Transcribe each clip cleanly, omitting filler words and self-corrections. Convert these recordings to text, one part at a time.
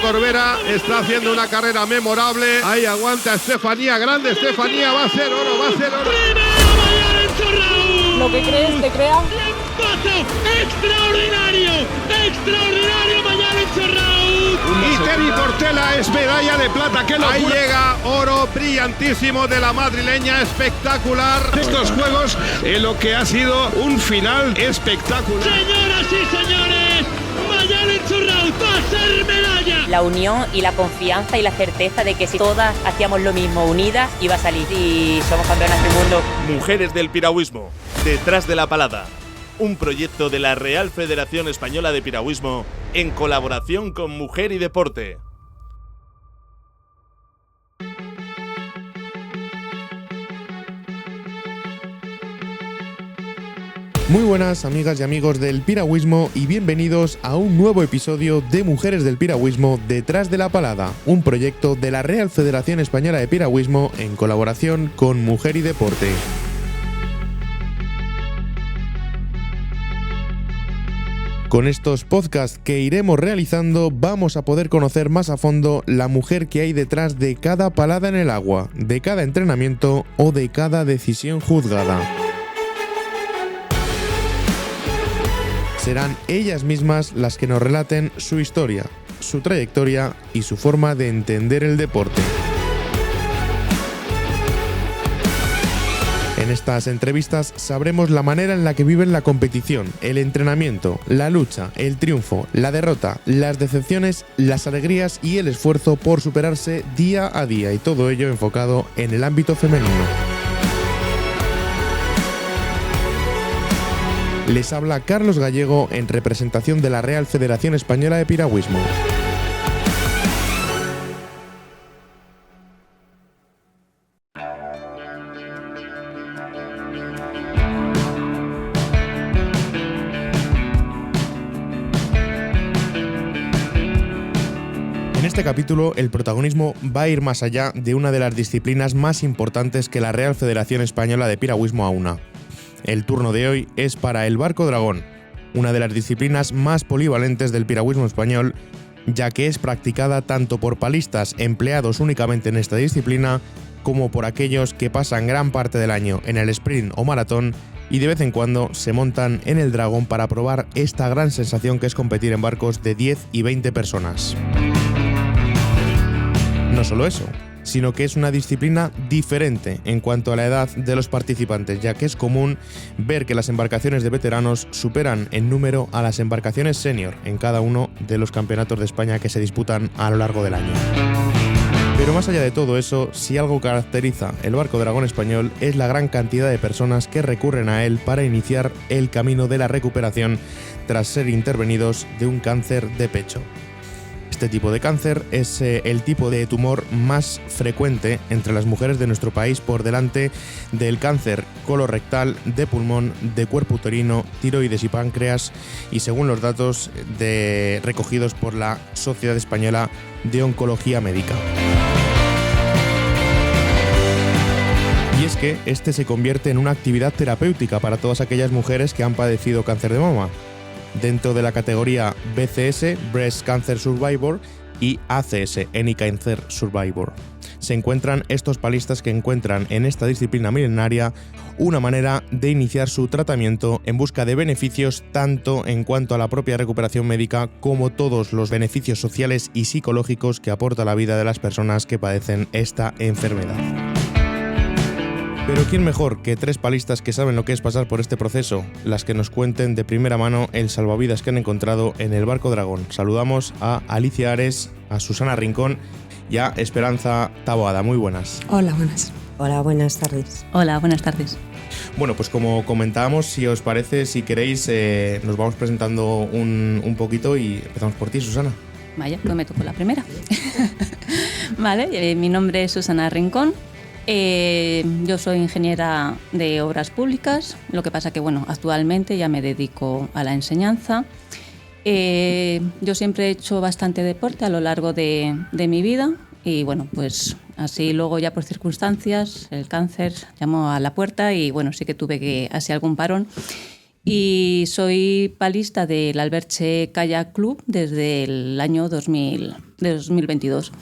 Corbera está haciendo una carrera memorable. Ahí aguanta Estefanía, grande Estefanía, va a ser oro, va a ser oro. Lo que crees te crea. Extraordinario, extraordinario Mayalen Serraut. Y Tevi Portela es medalla de plata. Ahí llega oro brillantísimo de la madrileña, espectacular. Estos juegos en lo que ha sido un final espectacular. Señoras y señores, Mayalen Serraut va a ser medalla. La unión y la confianza y la certeza de que si todas hacíamos lo mismo unidas iba a salir y somos campeonas del mundo. Mujeres del piragüismo, detrás de la palada. Un proyecto de la Real Federación Española de Piragüismo en colaboración con Mujer y Deporte. Muy buenas amigas y amigos del piragüismo y bienvenidos a un nuevo episodio de Mujeres del Piragüismo detrás de la palada, un proyecto de la Real Federación Española de Piragüismo en colaboración con Mujer y Deporte. Con estos podcasts que iremos realizando vamos a poder conocer más a fondo la mujer que hay detrás de cada palada en el agua, de cada entrenamiento o de cada decisión juzgada. Serán ellas mismas las que nos relaten su historia, su trayectoria y su forma de entender el deporte. En estas entrevistas sabremos la manera en la que viven la competición, el entrenamiento, la lucha, el triunfo, la derrota, las decepciones, las alegrías y el esfuerzo por superarse día a día, y todo ello enfocado en el ámbito femenino. Les habla Carlos Gallego en representación de la Real Federación Española de Piragüismo. En este capítulo, el protagonismo va a ir más allá de una de las disciplinas más importantes que la Real Federación Española de Piragüismo aúna. El turno de hoy es para el barco dragón, una de las disciplinas más polivalentes del piragüismo español, ya que es practicada tanto por palistas empleados únicamente en esta disciplina, como por aquellos que pasan gran parte del año en el sprint o maratón y de vez en cuando se montan en el dragón para probar esta gran sensación que es competir en barcos de 10 y 20 personas. No solo eso, sino que es una disciplina diferente en cuanto a la edad de los participantes, ya que es común ver que las embarcaciones de veteranos superan en número a las embarcaciones senior en cada uno de los campeonatos de España que se disputan a lo largo del año. Pero más allá de todo eso, si algo caracteriza el barco dragón español es la gran cantidad de personas que recurren a él para iniciar el camino de la recuperación tras ser intervenidos de un cáncer de pecho. Este tipo de cáncer es el tipo de tumor más frecuente entre las mujeres de nuestro país, por delante del cáncer colorectal, de pulmón, de cuerpo uterino, tiroides y páncreas, y según los datos recogidos por la Sociedad Española de Oncología Médica. Y es que este se convierte en una actividad terapéutica para todas aquellas mujeres que han padecido cáncer de mama, dentro de la categoría BCS, Breast Cancer Survivor, y ACS, Any Cancer Survivor. Se encuentran estos palistas que encuentran en esta disciplina milenaria una manera de iniciar su tratamiento en busca de beneficios tanto en cuanto a la propia recuperación médica como todos los beneficios sociales y psicológicos que aporta la vida de las personas que padecen esta enfermedad. Pero ¿quién mejor que tres palistas que saben lo que es pasar por este proceso? Las que nos cuenten de primera mano el salvavidas que han encontrado en el barco dragón. Saludamos a Alicia Ares, a Susana Rincón y a Esperanza Taboada. Muy buenas. Hola, buenas. Hola, buenas tardes. Hola, buenas tardes. Bueno, pues como comentábamos, si os parece, si queréis, nos vamos presentando un poquito y empezamos por ti, Susana. Vaya, pues me tocó la primera. Vale, mi nombre es Susana Rincón. Yo soy ingeniera de obras públicas, lo que pasa que actualmente ya me dedico a la enseñanza. Yo siempre he hecho bastante deporte a lo largo de mi vida y pues así luego ya por circunstancias el cáncer llamó a la puerta y sí que tuve que hacer algún parón. Y soy palista del Alberche Kayak Club desde el año 2000. de 2022.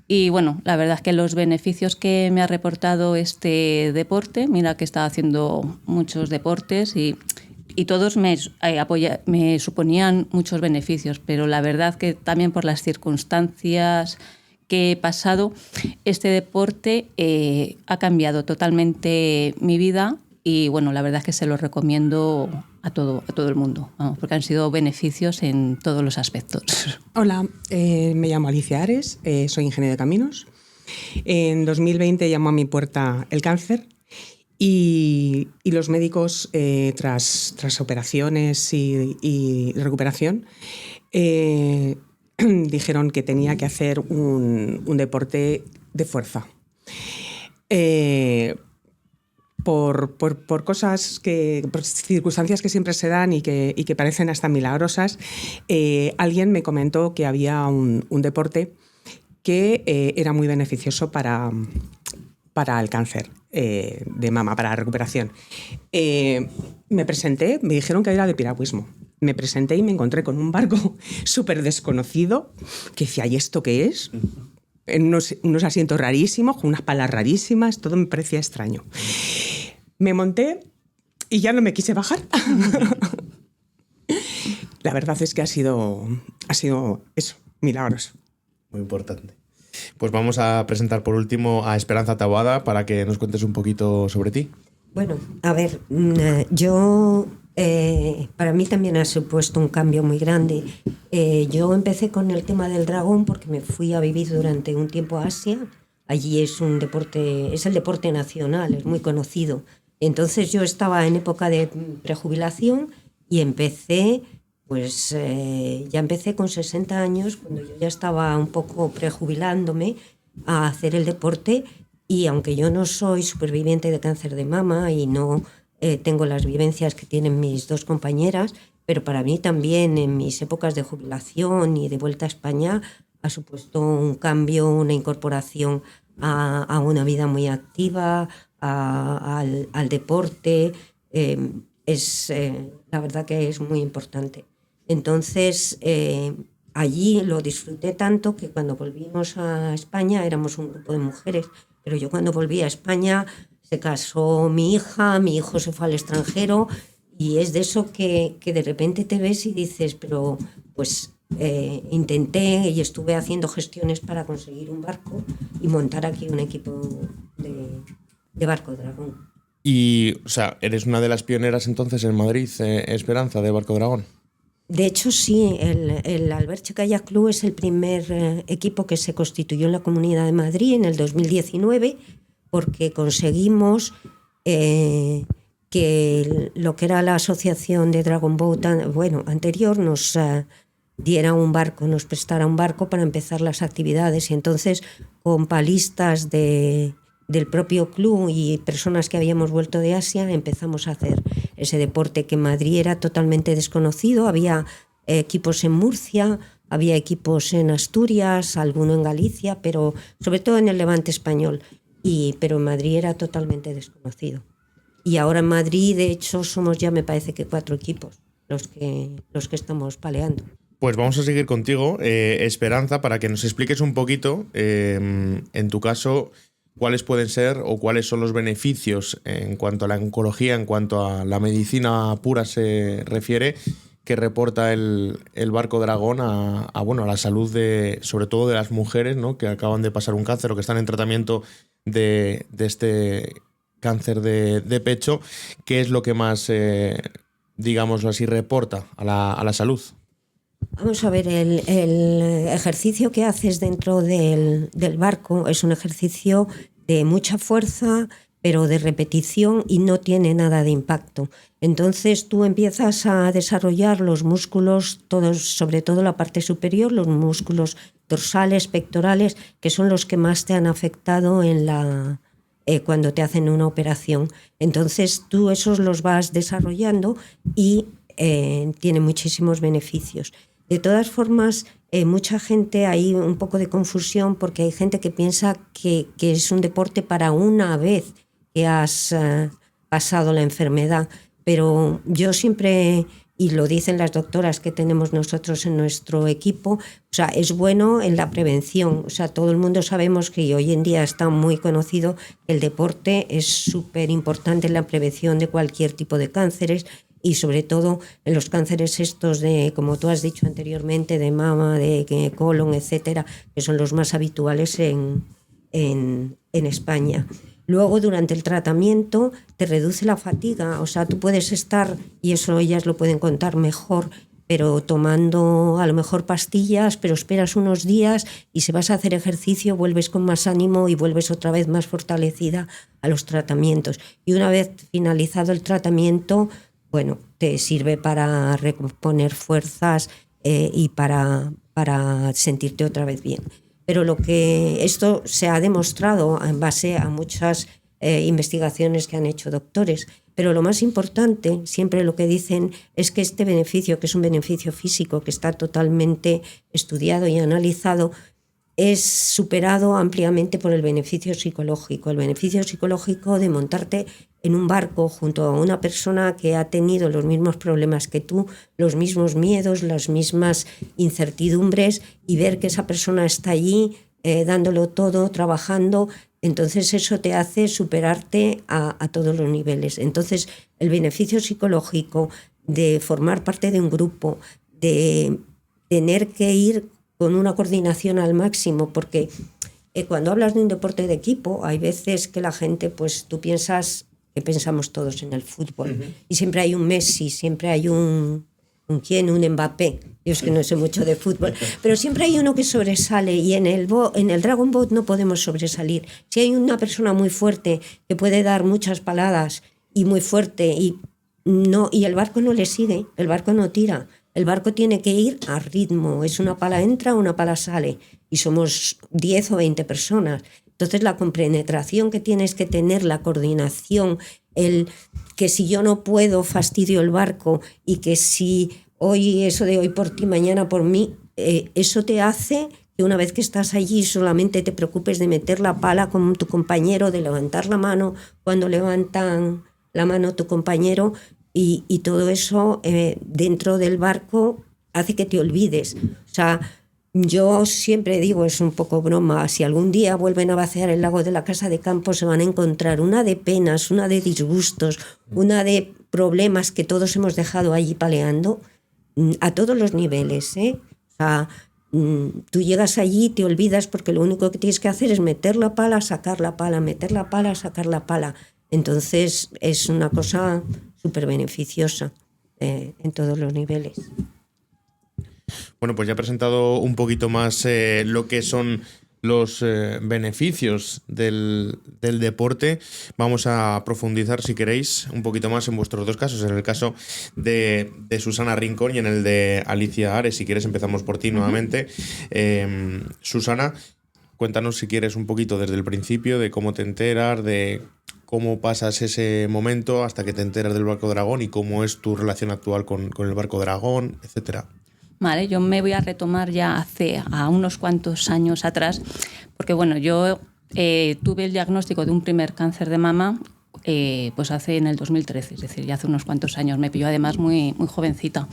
Y bueno, la verdad es que los beneficios que me ha reportado este deporte, mira que estaba haciendo muchos deportes y todos me suponían muchos beneficios, pero la verdad que también por las circunstancias que he pasado, este deporte ha cambiado totalmente mi vida y bueno, la verdad es que se lo recomiendo a todo el mundo, vamos, porque han sido beneficios en todos los aspectos. Hola, me llamo Alicia Ares, soy ingeniera de caminos. En 2020 llamó a mi puerta el cáncer y los médicos, tras operaciones y recuperación, dijeron que tenía que hacer un deporte de fuerza. Por cosas por circunstancias que siempre se dan y que parecen hasta milagrosas, alguien me comentó que había un deporte que era muy beneficioso para el cáncer de mama, para la recuperación. Me presenté, me dijeron que era de piragüismo. Me presenté y me encontré con un barco súper desconocido que decía, ¿y esto qué es? Unos asientos rarísimos, con unas palas rarísimas, todo me parecía extraño. Me monté y ya no me quise bajar. La verdad es que ha sido eso, milagros. Muy importante. Pues vamos a presentar por último a Esperanza Taboada para que nos cuentes un poquito sobre ti. Bueno, a ver, yo... para mí también ha supuesto un cambio muy grande. Yo empecé con el tema del dragón porque me fui a vivir durante un tiempo a Asia. Allí es el deporte nacional, es muy conocido. Entonces yo estaba en época de prejubilación y empecé con 60 años, cuando yo ya estaba un poco prejubilándome, a hacer el deporte. Y aunque yo no soy superviviente de cáncer de mama y no tengo las vivencias que tienen mis dos compañeras, pero para mí también en mis épocas de jubilación y de vuelta a España ha supuesto un cambio, una incorporación a una vida muy activa, al deporte. La verdad que es muy importante. Entonces, allí lo disfruté tanto que cuando volvimos a España éramos un grupo de mujeres, pero yo cuando volví a España se casó mi hija, mi hijo se fue al extranjero y es de eso que de repente te ves y dices, pero pues intenté y estuve haciendo gestiones para conseguir un barco y montar aquí un equipo de Barco Dragón. Y, o sea, eres una de las pioneras entonces en Madrid, Esperanza, de Barco Dragón. De hecho, sí, el Alberche Kayak Club es el primer equipo que se constituyó en la Comunidad de Madrid en el 2019, porque conseguimos que lo que era la asociación de Dragon Boat anterior nos diera un barco, nos prestara un barco para empezar las actividades. Y entonces, con palistas del propio club y personas que habíamos vuelto de Asia, empezamos a hacer ese deporte que en Madrid era totalmente desconocido. Había equipos en Murcia, había equipos en Asturias, alguno en Galicia, pero sobre todo en el Levante español. Pero en Madrid era totalmente desconocido. Y ahora en Madrid, de hecho, somos ya, me parece que 4 equipos los que estamos paleando. Pues vamos a seguir contigo, Esperanza, para que nos expliques un poquito, en tu caso, cuáles pueden ser o cuáles son los beneficios en cuanto a la oncología, en cuanto a la medicina pura se refiere, que reporta el Barco Dragón a la salud sobre todo de las mujeres, ¿no?, que acaban de pasar un cáncer o que están en tratamiento de este cáncer de pecho. ¿Qué es lo que más, digámoslo así, reporta a la salud? Vamos a ver, el ejercicio que haces dentro del barco es un ejercicio de mucha fuerza, pero de repetición, y no tiene nada de impacto. Entonces tú empiezas a desarrollar los músculos, todos, sobre todo la parte superior, los músculos dorsales, pectorales, que son los que más te han afectado cuando te hacen una operación. Entonces tú esos los vas desarrollando y tiene muchísimos beneficios. De todas formas, mucha gente, hay un poco de confusión porque hay gente que piensa que es un deporte para una vez que has pasado la enfermedad, pero yo siempre y lo dicen las doctoras que tenemos nosotros en nuestro equipo, o sea, es bueno en la prevención. O sea, todo el mundo sabemos que hoy en día está muy conocido que el deporte es súper importante en la prevención de cualquier tipo de cánceres y sobre todo en los cánceres estos de, como tú has dicho anteriormente, de mama, de colon, etcétera, que son los más habituales en España. Luego, durante el tratamiento, te reduce la fatiga. O sea, tú puedes estar, y eso ellas lo pueden contar mejor, pero tomando a lo mejor pastillas, pero esperas unos días y si vas a hacer ejercicio vuelves con más ánimo y vuelves otra vez más fortalecida a los tratamientos. Y una vez finalizado el tratamiento, bueno, te sirve para reponer fuerzas y para sentirte otra vez bien. Pero lo que esto se ha demostrado en base a muchas investigaciones que han hecho doctores. Pero lo más importante, siempre lo que dicen, es que este beneficio, que es un beneficio físico, que está totalmente estudiado y analizado, es superado ampliamente por el beneficio psicológico. El beneficio psicológico de montarte en un barco junto a una persona que ha tenido los mismos problemas que tú, los mismos miedos, las mismas incertidumbres, y ver que esa persona está allí dándolo todo, trabajando. Entonces eso te hace superarte a todos los niveles. Entonces el beneficio psicológico de formar parte de un grupo, de tener que ir con una coordinación al máximo, porque cuando hablas de un deporte de equipo, hay veces que la gente, pues tú piensas que pensamos todos en el fútbol, y siempre hay un Messi, siempre hay un Mbappé. Yo es que no sé mucho de fútbol, pero siempre hay uno que sobresale, y en el Dragon Boat no podemos sobresalir. Si hay una persona muy fuerte que puede dar muchas paladas y muy fuerte y el barco no le sigue, el barco no tira. El barco tiene que ir a ritmo, es una pala entra, una pala sale, y somos 10 o 20 personas. Entonces la compenetración que tienes que tener, la coordinación, el que si yo no puedo fastidio el barco, y que si eso de hoy por ti, mañana por mí, eso te hace que una vez que estás allí solamente te preocupes de meter la pala con tu compañero, de levantar la mano cuando levantan la mano tu compañero. Y todo eso dentro del barco hace que te olvides. O sea, yo siempre digo, es un poco broma, si algún día vuelven a vaciar el lago de la Casa de Campo, se van a encontrar una de penas, una de disgustos, una de problemas que todos hemos dejado allí paleando, a todos los niveles, ¿eh? O sea, tú llegas allí y te olvidas, porque lo único que tienes que hacer es meter la pala, sacar la pala, meter la pala, sacar la pala. Entonces es una cosa súper beneficiosa en todos los niveles. Bueno, pues ya he presentado un poquito más lo que son los beneficios del deporte. Vamos a profundizar, si queréis, un poquito más en vuestros dos casos, en el caso de Susana Rincón y en el de Alicia Ares. Si quieres, empezamos por ti nuevamente. Susana, cuéntanos, si quieres, un poquito desde el principio de cómo te enteras, de cómo pasas ese momento hasta que te enteras del barco dragón y cómo es tu relación actual con el barco dragón, etcétera. Vale, yo me voy a retomar ya a unos cuantos años atrás, porque bueno, yo tuve el diagnóstico de un primer cáncer de mama pues hace en el 2013, es decir, ya hace unos cuantos años. Me pilló además muy jovencita,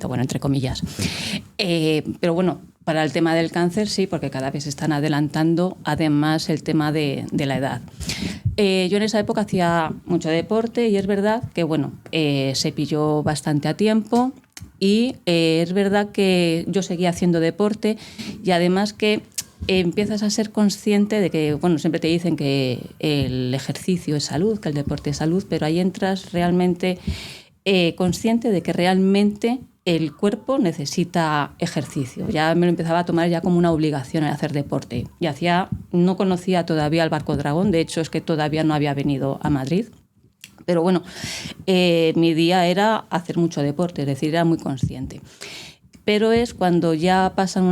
bueno, entre comillas. Pero bueno, para el tema del cáncer sí, porque cada vez están adelantando además el tema de la edad. Yo en esa época hacía mucho deporte y es verdad que bueno, se pilló bastante a tiempo. Y es verdad que yo seguía haciendo deporte y además que empiezas a ser consciente de que, bueno, siempre te dicen que el ejercicio es salud, que el deporte es salud, pero ahí entras realmente consciente de que realmente el cuerpo necesita ejercicio. Ya me lo empezaba a tomar ya como una obligación el hacer deporte. Y no conocía todavía al barco dragón, de hecho es que todavía no había venido a Madrid. Pero bueno, mi día era hacer mucho deporte, es decir, era muy consciente. Pero es cuando ya pasan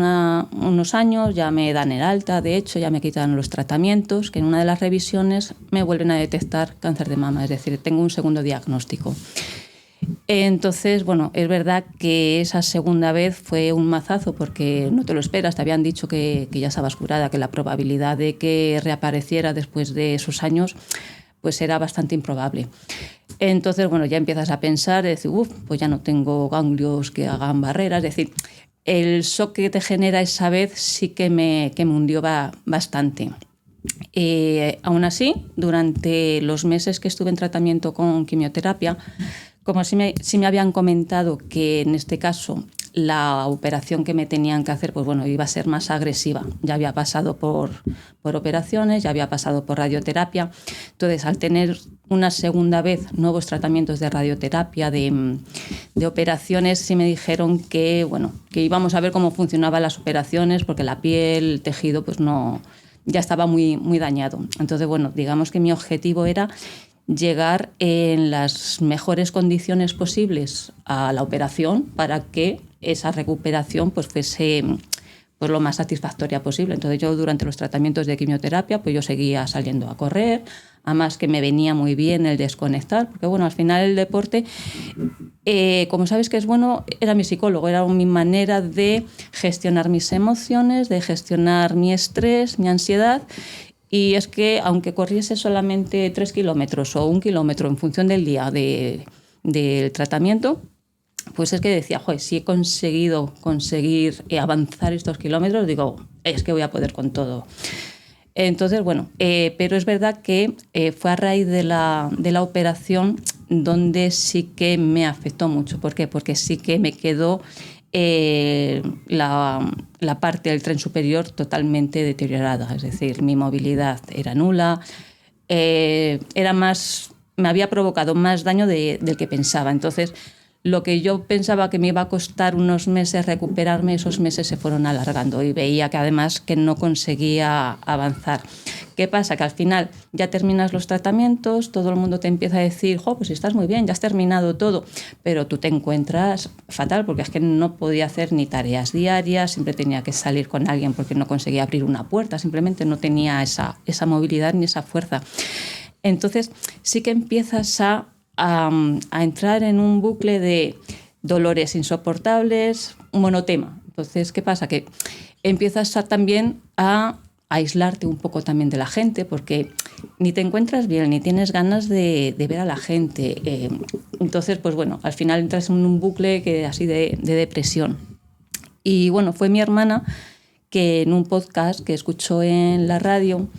unos años, ya me dan el alta, de hecho, ya me quitan los tratamientos, que en una de las revisiones me vuelven a detectar cáncer de mama, es decir, tengo un segundo diagnóstico. Entonces, bueno, es verdad que esa segunda vez fue un mazazo porque no te lo esperas, te habían dicho que ya estabas curada, que la probabilidad de que reapareciera después de esos años pues era bastante improbable. Entonces, bueno, ya empiezas a pensar, decir, pues ya no tengo ganglios que hagan barreras, es decir, el shock que te genera esa vez sí que me hundió bastante. Aún así, durante los meses que estuve en tratamiento con quimioterapia, como sí me habían comentado que en este caso la operación que me tenían que hacer, pues bueno, iba a ser más agresiva. Ya había pasado por operaciones, ya había pasado por radioterapia. Entonces, al tener una segunda vez nuevos tratamientos de radioterapia, de operaciones, sí me dijeron que, bueno, que íbamos a ver cómo funcionaban las operaciones, porque la piel, el tejido, pues no, ya estaba muy, muy dañado. Entonces, bueno, digamos que mi objetivo era llegar en las mejores condiciones posibles a la operación para que esa recuperación pues fuese pues lo más satisfactoria posible. Entonces yo durante los tratamientos de quimioterapia pues yo seguía saliendo a correr, además que me venía muy bien el desconectar, porque bueno, al final el deporte, como sabes que es bueno, era mi psicólogo, era mi manera de gestionar mis emociones, de gestionar mi estrés, mi ansiedad. Y es que aunque corriese solamente 3 kilómetros o 1 kilómetro en función del día del tratamiento, pues es que decía, joder, si he conseguir avanzar estos kilómetros, digo, es que voy a poder con todo. Entonces, bueno, pero es verdad que fue a raíz de la operación donde sí que me afectó mucho. ¿Por qué? Porque sí que me quedó la parte del tren superior totalmente deteriorada, es decir, mi movilidad era nula, me había provocado más daño del que pensaba. Entonces, lo que yo pensaba que me iba a costar unos meses recuperarme, esos meses se fueron alargando y veía que además que no conseguía avanzar. ¿Qué pasa? Que al final ya terminas los tratamientos, todo el mundo te empieza a decir, pues estás muy bien, ya has terminado todo, pero tú te encuentras fatal porque es que no podía hacer ni tareas diarias, siempre tenía que salir con alguien porque no conseguía abrir una puerta, simplemente no tenía esa movilidad ni esa fuerza. Entonces sí que empiezas a entrar en un bucle de dolores insoportables, un monotema. Entonces, ¿qué pasa? Que empiezas también a aislarte un poco también de la gente porque ni te encuentras bien, ni tienes ganas de ver a la gente. Entonces, pues bueno, al final entras en un bucle así de depresión. Y bueno, fue mi hermana que en un podcast que escuchó en la radio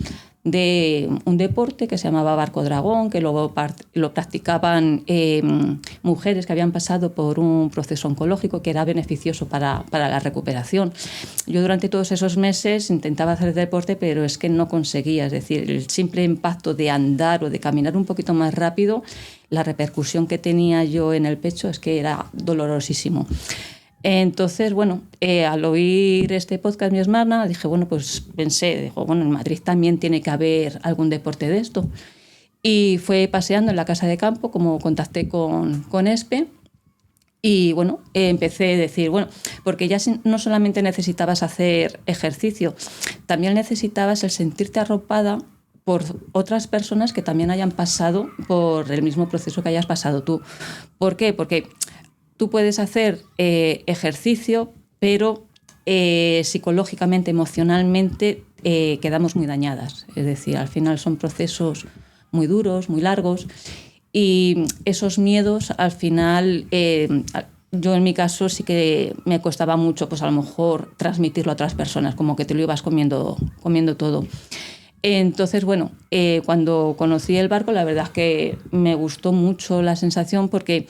de un deporte que se llamaba Barco Dragón, que luego lo practicaban mujeres que habían pasado por un proceso oncológico que era beneficioso para la recuperación. Yo durante todos esos meses intentaba hacer deporte, pero es que no conseguía. Es decir, el simple impacto de andar o de caminar un poquito más rápido, la repercusión que tenía yo en el pecho es que era dolorosísimo. Entonces, bueno, al oír este podcast mi hermana, dije, bueno, pues pensé, en Madrid también tiene que haber algún deporte de esto. Y fue paseando en la casa de campo, como contacté con ESPE, y bueno, empecé a decir, bueno, porque ya no solamente necesitabas hacer ejercicio, también necesitabas el sentirte arropada por otras personas que también hayan pasado por el mismo proceso que hayas pasado tú. ¿Por qué? Porque tú puedes hacer ejercicio, pero psicológicamente, emocionalmente quedamos muy dañadas. Es decir, al final son procesos muy duros, muy largos, y esos miedos al final, yo en mi caso sí que me costaba mucho, pues a lo mejor transmitirlo a otras personas, como que te lo ibas comiendo todo. Entonces, bueno, cuando conocí el barco, la verdad es que me gustó mucho la sensación porque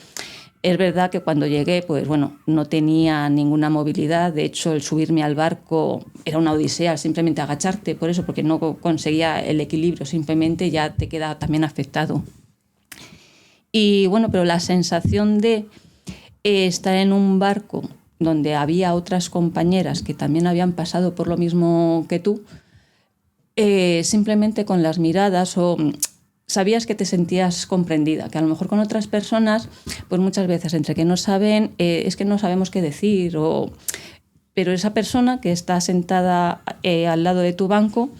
es verdad que cuando llegué, pues bueno, no tenía ninguna movilidad. De hecho, el subirme al barco era una odisea, simplemente agacharte, por eso, porque no conseguía el equilibrio, simplemente ya te queda también afectado. Y bueno, pero la sensación de estar en un barco donde había otras compañeras que también habían pasado por lo mismo que tú, simplemente con las miradas sabías que te sentías comprendida, que a lo mejor con otras personas, pues muchas veces entre que no saben, es que no sabemos qué decir, pero esa persona que está sentada al lado de tu banco,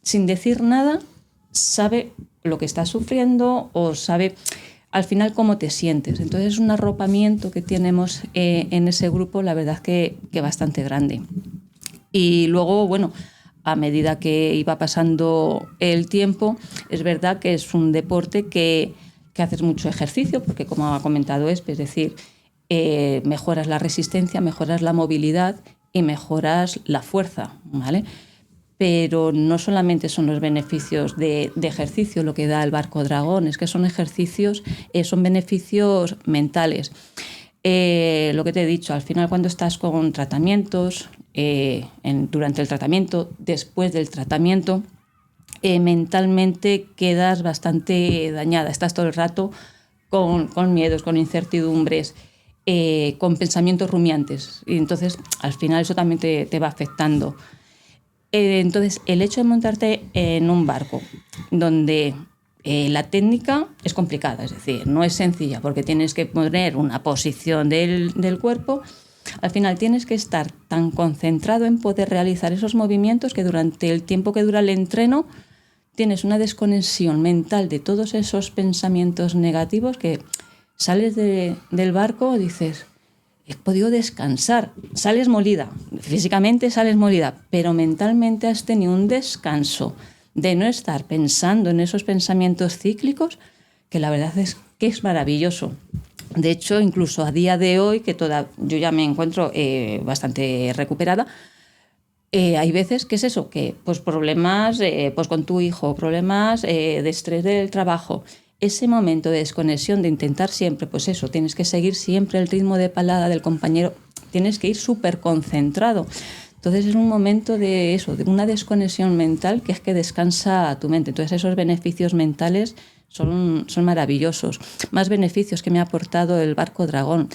sin decir nada, sabe lo que estás sufriendo o sabe al final cómo te sientes. Entonces es un arropamiento que tenemos en ese grupo, la verdad que bastante grande. Y luego, bueno, a medida que iba pasando el tiempo, es verdad que es un deporte que que haces mucho ejercicio, porque como ha comentado es decir, mejoras la resistencia, mejoras la movilidad y mejoras la fuerza, ¿vale? Pero no solamente son los beneficios de ejercicio lo que da el barco dragón, es que son beneficios mentales. Lo que te he dicho, al final cuando estás con tratamientos, durante el tratamiento, después del tratamiento, mentalmente quedas bastante dañada, estás todo el rato con miedos, con incertidumbres, con pensamientos rumiantes, y entonces al final eso también te va afectando. Entonces el hecho de montarte en un barco donde la técnica es complicada, es decir, no es sencilla porque tienes que poner una posición del cuerpo. Al final tienes que estar tan concentrado en poder realizar esos movimientos que durante el tiempo que dura el entreno tienes una desconexión mental de todos esos pensamientos negativos que sales del barco y dices, he podido descansar. Sales molida, físicamente sales molida, pero mentalmente has tenido un descanso de no estar pensando en esos pensamientos cíclicos, que la verdad es que es maravilloso. De hecho, incluso a día de hoy, que yo ya me encuentro bastante recuperada, hay veces que es eso, que pues problemas pues con tu hijo, problemas de estrés del trabajo, ese momento de desconexión, de intentar siempre, pues eso, tienes que seguir siempre el ritmo de palada del compañero, tienes que ir súper concentrado. Entonces es un momento de eso, de una desconexión mental que es que descansa tu mente. Entonces esos beneficios mentales son maravillosos. Más beneficios que me ha aportado el barco dragón,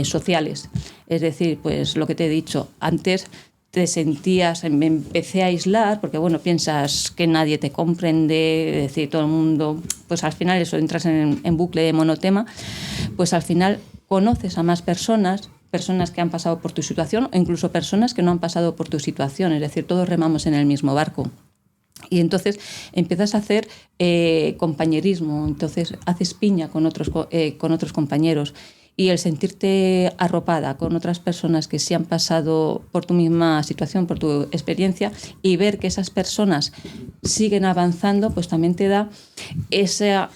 sociales. Es decir, pues lo que te he dicho, antes te sentías, me empecé a aislar, porque bueno, piensas que nadie te comprende, es decir, todo el mundo, pues al final eso, entras en bucle de monotema, pues al final conoces a más personas que han pasado por tu situación o incluso personas que no han pasado por tu situación, es decir, todos remamos en el mismo barco. Y entonces empiezas a hacer compañerismo, entonces haces piña con otros compañeros. Y el sentirte arropada con otras personas que sí han pasado por tu misma situación, por tu experiencia, y ver que esas personas siguen avanzando, pues también te da esas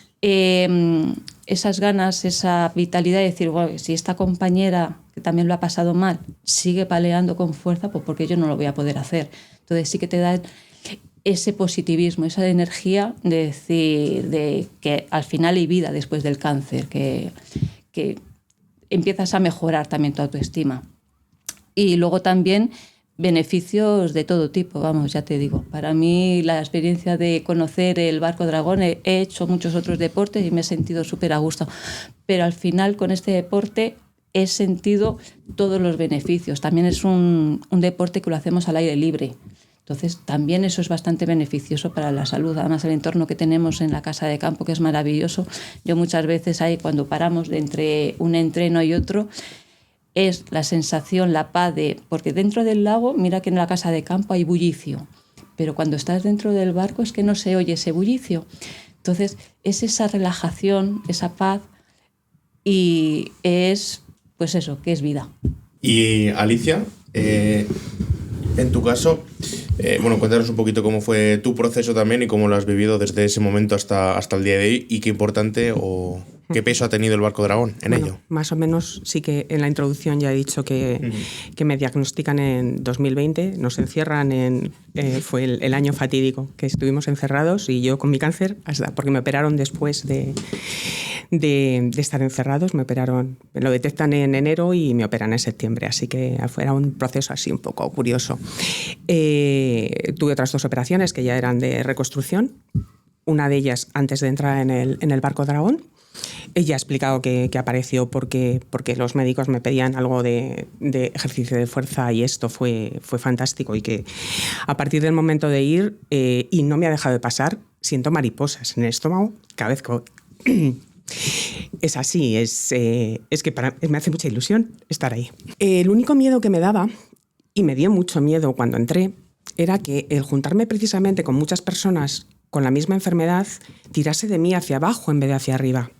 ganas, esa vitalidad de decir, bueno, si esta compañera que también lo ha pasado mal sigue peleando con fuerza, pues porque yo no lo voy a poder hacer. Entonces sí que te da ese positivismo, esa energía de decir de que al final hay vida después del cáncer, que empiezas a mejorar también tu autoestima. Y luego también beneficios de todo tipo, vamos, ya te digo. Para mí la experiencia de conocer el barco dragón, he hecho muchos otros deportes y me he sentido súper a gusto. Pero al final con este deporte he sentido todos los beneficios. También es un deporte que lo hacemos al aire libre. Entonces también eso es bastante beneficioso para la salud. Además el entorno que tenemos en la casa de campo, que es maravilloso. Yo muchas veces cuando paramos de entre un entreno y otro, es la sensación, la paz porque dentro del lago, mira que en la casa de campo hay bullicio, pero cuando estás dentro del barco es que no se oye ese bullicio. Entonces es esa relajación, esa paz, y es pues eso, que es vida. Y Alicia, en tu caso, bueno, cuéntanos un poquito cómo fue tu proceso también y cómo lo has vivido desde ese momento hasta el día de hoy, y qué importante o qué peso ha tenido el barco dragón en ello. Más o menos sí que en la introducción ya he dicho que me diagnostican en 2020, nos encierran fue el año fatídico que estuvimos encerrados, y yo con mi cáncer, porque me operaron después de estar encerrados, lo detectan en enero y me operan en septiembre, así que era un proceso así un poco curioso. Tuve otras 2 operaciones que ya eran de reconstrucción, una de ellas antes de entrar en el barco dragón. Ella ha explicado que apareció porque los médicos me pedían algo de ejercicio de fuerza, y esto fue fantástico, y que a partir del momento de ir, y no me ha dejado de pasar, siento mariposas en el estómago cada vez que... Es así, es que me hace mucha ilusión estar ahí. El único miedo que me daba, y me dio mucho miedo cuando entré, era que el juntarme precisamente con muchas personas con la misma enfermedad tirase de mí hacia abajo en vez de hacia arriba.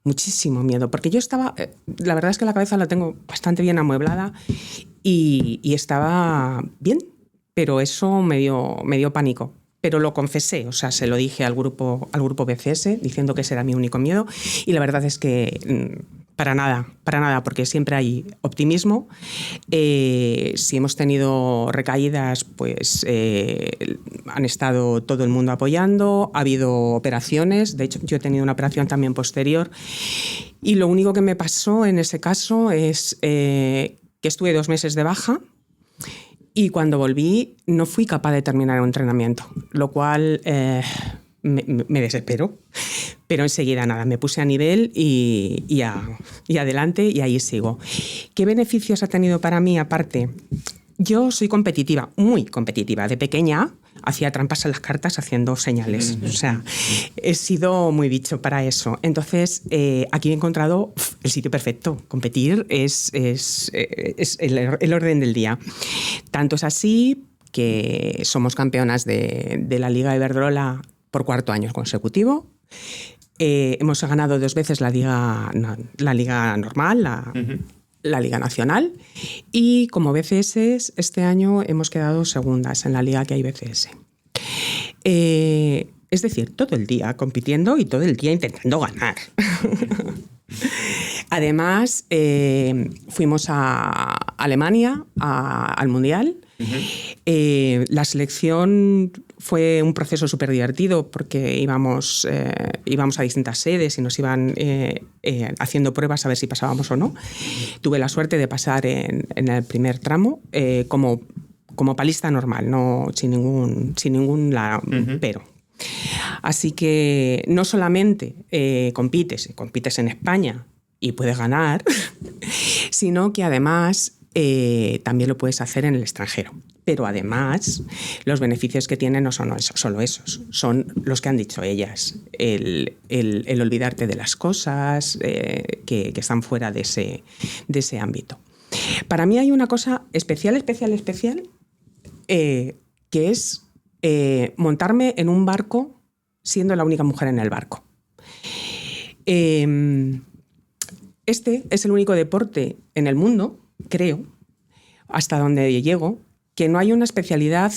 Muchísimo miedo, porque yo estaba, la verdad es que la cabeza la tengo bastante bien amueblada y estaba bien, pero eso me dio pánico. pero lo confesé, o sea, se lo dije al grupo BCS, diciendo que ese era mi único miedo, y la verdad es que para nada, porque siempre hay optimismo. Si hemos tenido recaídas, pues han estado todo el mundo apoyando, ha habido operaciones, de hecho yo he tenido una operación también posterior, y lo único que me pasó en ese caso es que estuve 2 meses de baja. Y cuando volví no fui capaz de terminar un entrenamiento, lo cual me desesperó. Pero enseguida nada, me puse a nivel y adelante, y ahí sigo. ¿Qué beneficios ha tenido para mí aparte? Yo soy competitiva, muy competitiva. De pequeña hacía trampas en las cartas haciendo señales. O sea, he sido muy bicho para eso. Entonces, aquí he encontrado el sitio perfecto. Competir es el orden del día. Tanto es así que somos campeonas de la Liga Iberdrola por 4º año consecutivo. Hemos ganado 2 veces la liga normal, la Liga Nacional, y como BCS este año hemos quedado segundas en la liga que hay BCS. Es decir, todo el día compitiendo y todo el día intentando ganar. Además, fuimos a Alemania al Mundial. La selección fue un proceso súper divertido porque íbamos a distintas sedes y nos iban haciendo pruebas a ver si pasábamos o no. Tuve la suerte de pasar en el primer tramo como palista normal, no sin ningún pero. Así que no solamente compites en España y puedes ganar, sino que además también lo puedes hacer en el extranjero. Pero además, los beneficios que tienen no son solo esos, son los que han dicho ellas. El olvidarte de las cosas que están fuera de ese ámbito. Para mí hay una cosa especial, que es montarme en un barco siendo la única mujer en el barco. Este es el único deporte en el mundo, creo, hasta donde llego, que no hay una especialidad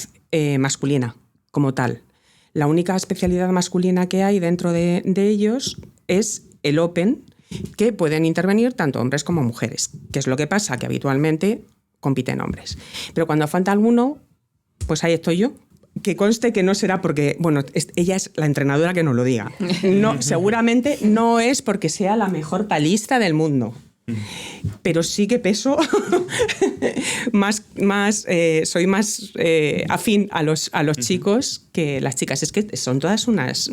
masculina como tal. La única especialidad masculina que hay dentro de ellos es el Open, que pueden intervenir tanto hombres como mujeres. ¿Qué es lo que pasa? Que habitualmente compiten hombres. Pero cuando falta alguno, pues ahí estoy yo. Que conste que no será porque, bueno, ella es la entrenadora que nos lo diga. No, seguramente no es porque sea la mejor palista del mundo. Pero sí que peso soy más afín a los chicos que las chicas. Es que son todas unas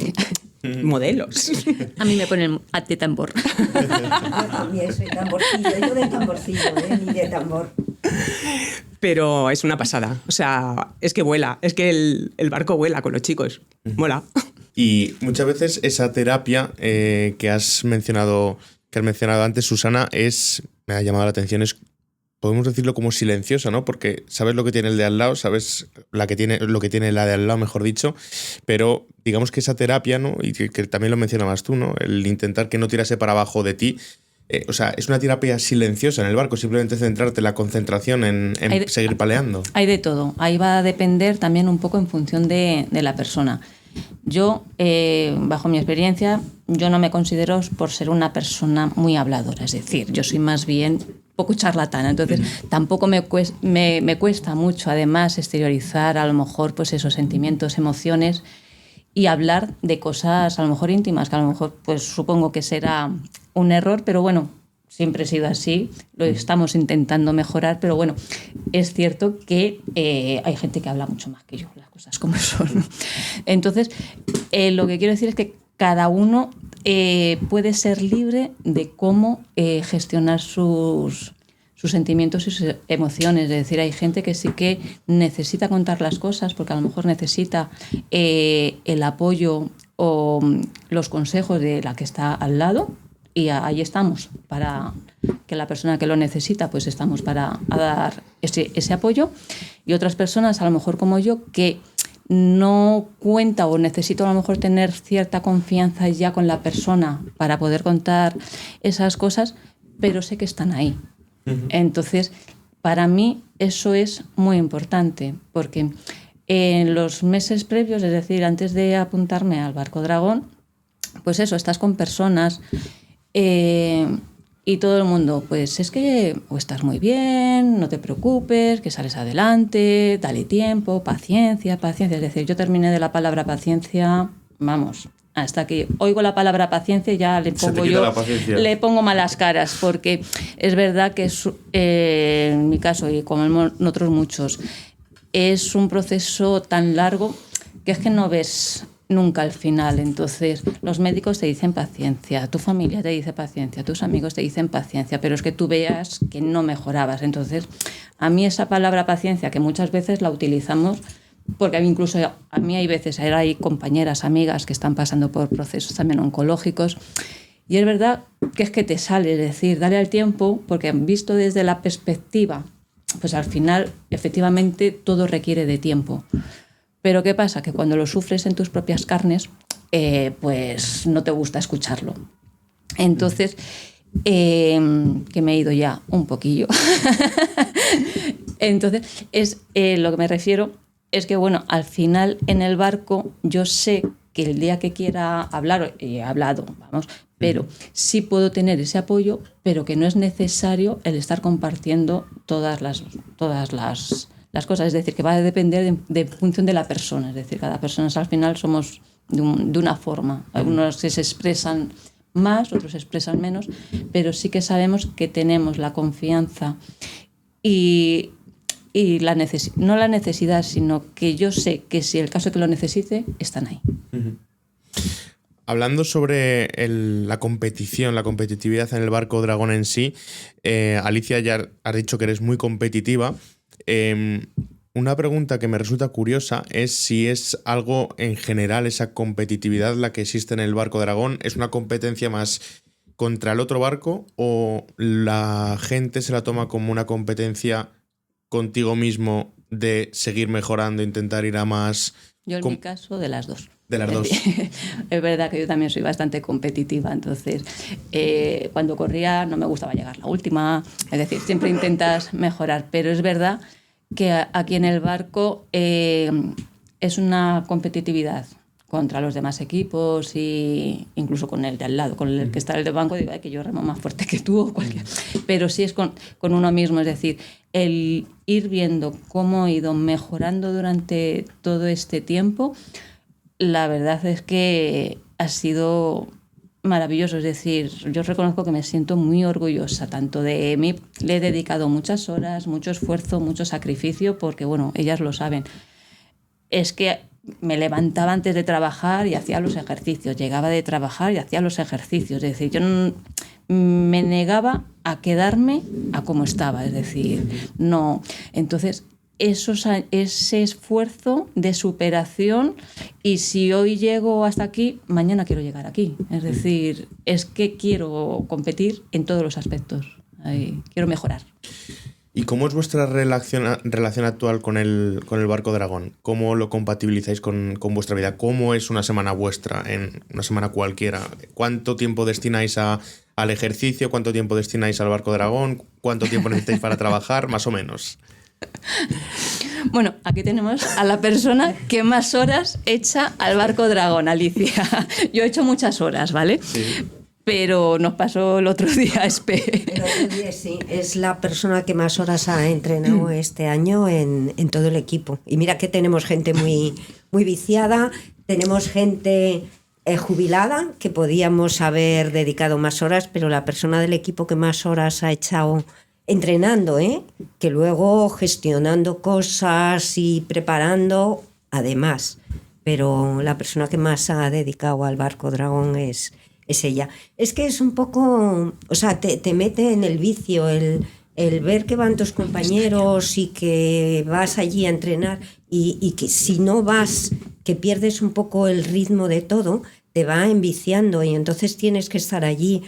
modelos. A mí me ponen de tambor. Yo también soy tamborcillo, yo de tamborcillo, ni de tambor. Pero es una pasada. O sea, es que vuela. Es que el barco vuela con los chicos. Mola. Y muchas veces esa terapia que has mencionado antes, Susana, me ha llamado la atención, podemos decirlo como silenciosa, ¿no? Porque sabes lo que tiene el de al lado, sabes lo que tiene la de al lado, mejor dicho, pero digamos que esa terapia, ¿no? Y que también lo mencionabas tú, ¿no? El intentar que no tirase para abajo de ti. O sea, es una terapia silenciosa en el barco, simplemente centrarte la concentración en seguir paleando. Hay de todo. Ahí va a depender también un poco en función de la persona. Yo, bajo mi experiencia, yo no me considero por ser una persona muy habladora. Es decir, yo soy más bien poco charlatana. Entonces, tampoco me cuesta mucho, además, exteriorizar a lo mejor pues esos sentimientos, emociones y hablar de cosas a lo mejor íntimas, que a lo mejor pues supongo que será un error, pero bueno, siempre he sido así, lo estamos intentando mejorar, pero bueno, es cierto que hay gente que habla mucho más que yo, las cosas como son, ¿no? Entonces, lo que quiero decir es que cada uno puede ser libre de cómo gestionar sus sentimientos y sus emociones. Es decir, hay gente que sí que necesita contar las cosas porque a lo mejor necesita el apoyo o los consejos de la que está al lado, y ahí estamos para que la persona que lo necesita, pues estamos para dar ese apoyo. Y otras personas, a lo mejor como yo, que no cuenta o necesito a lo mejor tener cierta confianza ya con la persona para poder contar esas cosas, pero sé que están ahí. Entonces, para mí eso es muy importante, porque En los meses previos, es decir, antes de apuntarme al Barco Dragón, pues eso, estás con personas y todo el mundo, pues es que o estás muy bien, no te preocupes, que sales adelante, dale tiempo, paciencia, paciencia. Es decir, yo terminé de la palabra paciencia, vamos, hasta que oigo la palabra paciencia ya le pongo malas caras, porque es verdad que es, en mi caso y como en otros muchos, es un proceso tan largo que es que no ves nunca al final. Entonces, los médicos te dicen paciencia, tu familia te dice paciencia, tus amigos te dicen paciencia, pero es que tú veas que no mejorabas. Entonces, a mí esa palabra paciencia, que muchas veces la utilizamos, porque incluso a mí hay veces, hay compañeras, amigas que están pasando por procesos también oncológicos, y es verdad que es que te sale, es decir, dale al tiempo, porque visto desde la perspectiva, pues al final, efectivamente, todo requiere de tiempo. Pero ¿qué pasa? Que cuando lo sufres en tus propias carnes, pues no te gusta escucharlo. Entonces, que me he ido ya un poquillo. Entonces, lo que me refiero es que, bueno, al final en el barco yo sé que el día que quiera hablar, y he hablado, vamos, pero sí puedo tener ese apoyo, pero que no es necesario el estar compartiendo todas las cosas. Es decir, que va a depender de función de la persona. Es decir, cada persona al final somos de una forma. Algunos que se expresan más, otros se expresan menos, pero sí que sabemos que tenemos la confianza y no la necesidad, sino que yo sé que si el caso que lo necesite, están ahí. Hablando sobre la competición, la competitividad en el Barco Dragón en sí, Alicia, ya has dicho que eres muy competitiva. Una pregunta que me resulta curiosa es si es algo en general, esa competitividad la que existe en el Barco Dragón, ¿es una competencia más contra el otro barco o la gente se la toma como una competencia contigo mismo de seguir mejorando, intentar ir a más? Yo en mi caso, de las dos. De las dos. Es verdad que yo también soy bastante competitiva, entonces cuando corría no me gustaba llegar la última, es decir, siempre intentas mejorar, pero es verdad que aquí en el barco es una competitividad contra los demás equipos e incluso con el de al lado, con el que está el de banco, digo, que yo remo más fuerte que tú o cualquier. Pero sí es con uno mismo, es decir, el ir viendo cómo he ido mejorando durante todo este tiempo. La verdad es que ha sido maravilloso, es decir, yo reconozco que me siento muy orgullosa tanto de mí, le he dedicado muchas horas, mucho esfuerzo, mucho sacrificio, porque bueno, ellas lo saben. Es que me levantaba antes de trabajar y hacía los ejercicios, llegaba de trabajar y hacía los ejercicios, es decir, yo me negaba a quedarme a como estaba, es decir, no. Entonces, ese esfuerzo de superación, y si hoy llego hasta aquí, mañana quiero llegar aquí. Es decir, es que quiero competir en todos los aspectos. Quiero mejorar. ¿Y cómo es vuestra relación actual con el Barco Dragón? ¿Cómo lo compatibilizáis con vuestra vida? ¿Cómo es una semana vuestra, en una semana cualquiera? ¿Cuánto tiempo destináis al ejercicio? ¿Cuánto tiempo destináis al Barco Dragón? ¿Cuánto tiempo necesitáis para trabajar? Más o menos. Bueno, aquí tenemos a la persona que más horas echa al Barco Dragón, Alicia. Yo he hecho muchas horas, ¿vale? Sí. Pero nos pasó el otro día, El otro día sí, es la persona que más horas ha entrenado este año en todo el equipo. Y mira que tenemos gente muy, muy viciada, tenemos gente jubilada que podíamos haber dedicado más horas, pero la persona del equipo que más horas ha echado entrenando, que luego gestionando cosas y preparando, además. Pero la persona que más ha dedicado al Barco Dragón es ella. Es que es un poco, o sea, te mete en el vicio, el ver que van tus compañeros y que vas allí a entrenar y que si no vas, que pierdes un poco el ritmo de todo, te va enviciando y entonces tienes que estar allí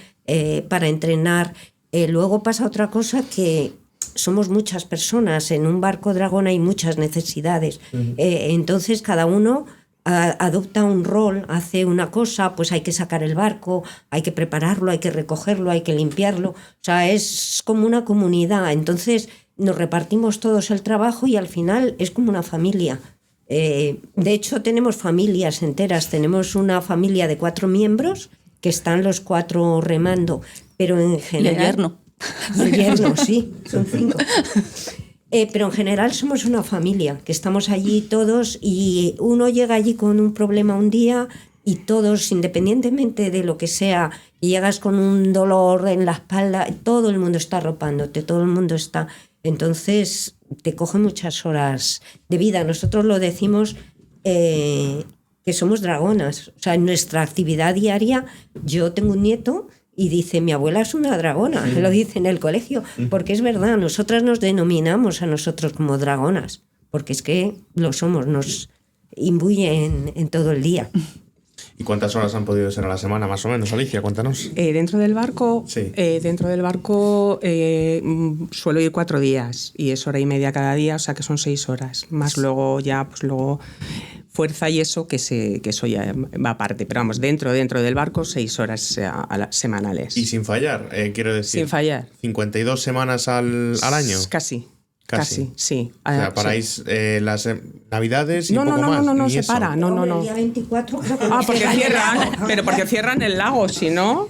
para entrenar. Luego pasa otra cosa, que somos muchas personas, en un Barco Dragón hay muchas necesidades, entonces cada uno adopta un rol, hace una cosa, pues hay que sacar el barco, hay que prepararlo, hay que recogerlo, hay que limpiarlo, o sea, es como una comunidad, entonces nos repartimos todos el trabajo y al final es como una familia, De hecho, tenemos familias enteras. Tenemos una familia de 4 miembros que están los 4 remando, pero en general... Y el yerno. Y el yerno, sí, son 5. Pero en general somos una familia, que estamos allí todos y uno llega allí con un problema un día y todos, independientemente de lo que sea, y llegas con un dolor en la espalda, todo el mundo está arropándote, todo el mundo está... Entonces te coge muchas horas de vida. Nosotros lo decimos que somos dragonas. O sea, en nuestra actividad diaria, yo tengo un nieto y dice, mi abuela es una dragona, lo dice en el colegio, porque es verdad, nosotras nos denominamos a nosotros como dragonas, porque es que lo somos, nos imbuye en todo el día. ¿Y cuántas horas han podido ser a la semana, más o menos, Alicia? Cuéntanos. Dentro del barco, Sí. Suelo ir 4 días y es hora y media cada día, o sea que son 6 horas. Más luego ya, pues luego fuerza y eso, que eso ya va aparte. Pero vamos, dentro del barco 6 horas semanales. Y sin fallar, quiero decir. Sin fallar. 52 semanas al año. Casi, sí. O sea, paráis las Navidades y no, poco más. No, ni se eso. para, no. El día 24 creo que Porque cierran el lago, si no.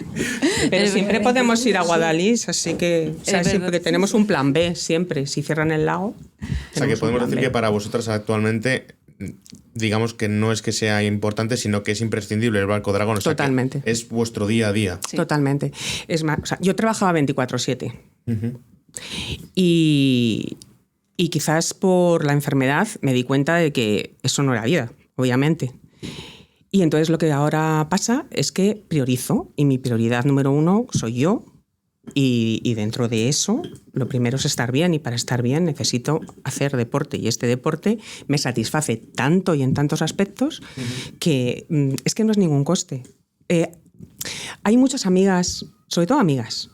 Pero siempre podemos ir a Guadalís, así que siempre tenemos un plan B, siempre. Si cierran el lago. O sea, que podemos decir que para vosotras actualmente, digamos que no es que sea importante, sino que es imprescindible el barco dragón. O sea, totalmente. Es vuestro día a día. Sí. Totalmente. Es más, o sea, yo trabajaba 24/7. Uh-huh. Y quizás por la enfermedad me di cuenta de que eso no era vida, obviamente. Y entonces lo que ahora pasa es que priorizo, y mi prioridad número 1 soy yo, y dentro de eso lo primero es estar bien, y para estar bien necesito hacer deporte, y este deporte me satisface tanto y en tantos aspectos que es que no es ningún coste. Hay muchas amigas, sobre todo amigas,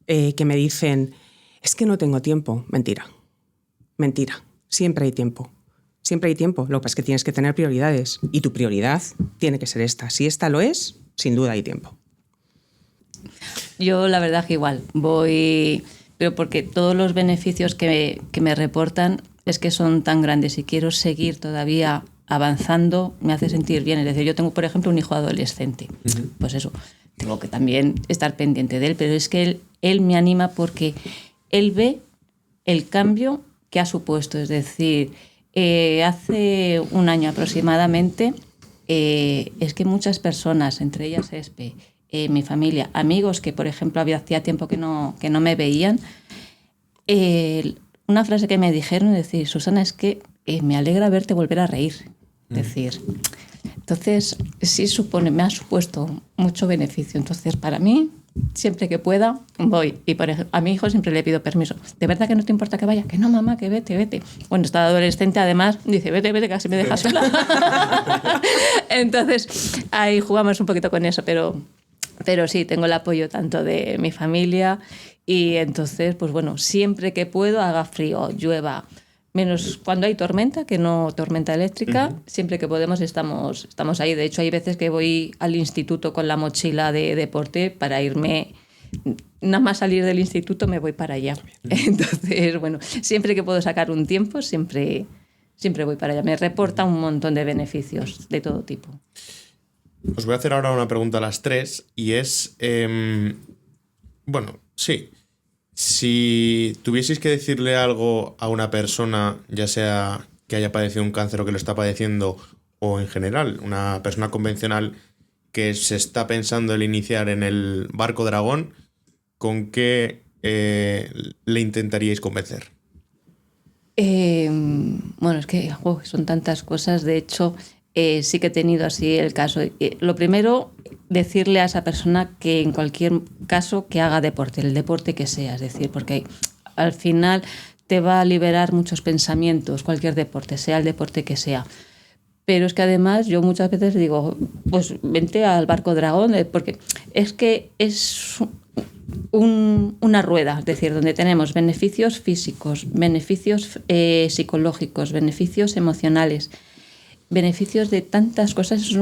que me dicen, es que no tengo tiempo. Mentira, siempre hay tiempo. Siempre hay tiempo. Lo que pasa es que tienes que tener prioridades y tu prioridad tiene que ser esta. Si esta lo es, sin duda hay tiempo. Yo la verdad que igual voy, pero porque todos los beneficios que me reportan es que son tan grandes y quiero seguir todavía avanzando, me hace sentir bien. Es decir, yo tengo, por ejemplo, un hijo adolescente. Uh-huh. Pues eso, tengo que también estar pendiente de él, pero es que él me anima porque él ve el cambio que ha supuesto. Es decir, hace un año aproximadamente, es que muchas personas, entre ellas Espe, mi familia, amigos que, por ejemplo, hacía tiempo que no me veían, una frase que me dijeron, es decir, Susana, es que me alegra verte volver a reír. Es decir, entonces sí me ha supuesto mucho beneficio. Entonces, para mí, siempre que pueda, voy. Y por ejemplo, a mi hijo siempre le pido permiso. ¿De verdad que no te importa que vaya? Que no, mamá, que vete. Bueno, está adolescente, además, dice, vete, casi me dejas sola. Entonces, ahí jugamos un poquito con eso, pero sí, tengo el apoyo tanto de mi familia y entonces, pues bueno, siempre que puedo, haga frío, llueva, menos cuando hay tormenta, que no tormenta eléctrica, uh-huh. Siempre que podemos estamos ahí. De hecho, hay veces que voy al instituto con la mochila de deporte para irme, nada más salir del instituto me voy para allá. Uh-huh. Entonces, bueno, siempre que puedo sacar un tiempo, siempre voy para allá. Me reporta un montón de beneficios de todo tipo. Os voy a hacer ahora una pregunta a las 3 y es, si tuvieseis que decirle algo a una persona, ya sea que haya padecido un cáncer o que lo está padeciendo, o en general, una persona convencional que se está pensando en iniciar en el barco dragón, ¿con qué le intentaríais convencer? Bueno, es que son tantas cosas. De hecho, sí que he tenido así el caso. Lo primero, decirle a esa persona que en cualquier caso que haga deporte, el deporte que sea. Es decir, porque al final te va a liberar muchos pensamientos, cualquier deporte, sea el deporte que sea. Pero es que además yo muchas veces digo, pues vente al barco dragón, porque es que es una rueda, es decir, donde tenemos beneficios físicos, beneficios psicológicos, beneficios emocionales, beneficios de tantas cosas. Es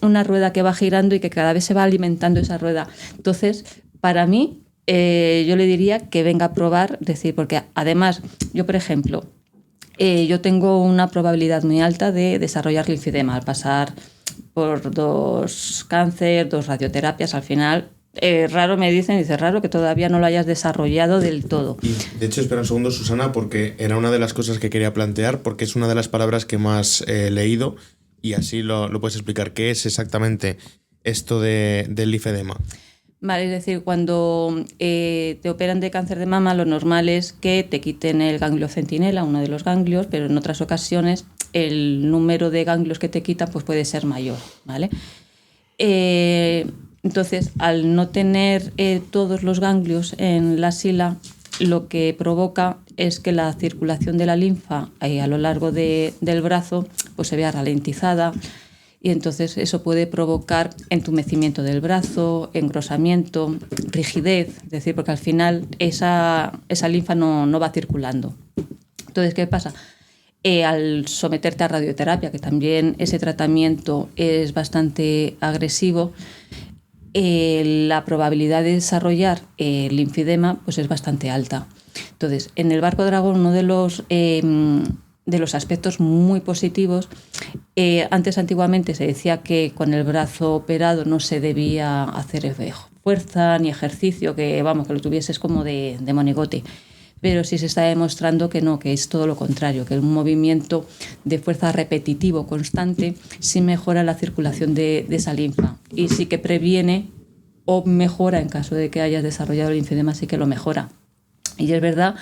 una rueda que va girando y que cada vez se va alimentando esa rueda. Entonces, para mí, yo le diría que venga a probar, decir, porque además, yo, por ejemplo, yo tengo una probabilidad muy alta de desarrollar linfedema al pasar por 2 cáncer, 2 radioterapias. Al final, raro me dicen, dice raro que todavía no lo hayas desarrollado del todo. Y de hecho, espera un segundo, Susana, porque era una de las cosas que quería plantear, porque es una de las palabras que más he leído y así lo puedes explicar. ¿Qué es exactamente esto del linfedema? Vale, es decir, cuando te operan de cáncer de mama, lo normal es que te quiten el ganglio centinela, uno de los ganglios, pero en otras ocasiones el número de ganglios que te quitan pues puede ser mayor, ¿vale? Entonces, al no tener todos los ganglios en la axila, lo que provoca es que la circulación de la linfa a lo largo del brazo pues se vea ralentizada. Y entonces eso puede provocar entumecimiento del brazo, engrosamiento, rigidez, es decir, porque al final esa linfa no va circulando. Entonces, ¿qué pasa? Al someterte a radioterapia, que también ese tratamiento es bastante agresivo, la probabilidad de desarrollar linfedema pues es bastante alta. Entonces, en el barco dragón, uno de los aspectos muy positivos, antes antiguamente se decía que con el brazo operado no se debía hacer fuerza ni ejercicio, que lo tuvieses como de monigote. Pero sí se está demostrando que no, que es todo lo contrario, que un movimiento de fuerza repetitivo constante sí mejora la circulación de esa linfa y sí que previene o mejora en caso de que hayas desarrollado el linfedema, sí que lo mejora. Y es verdad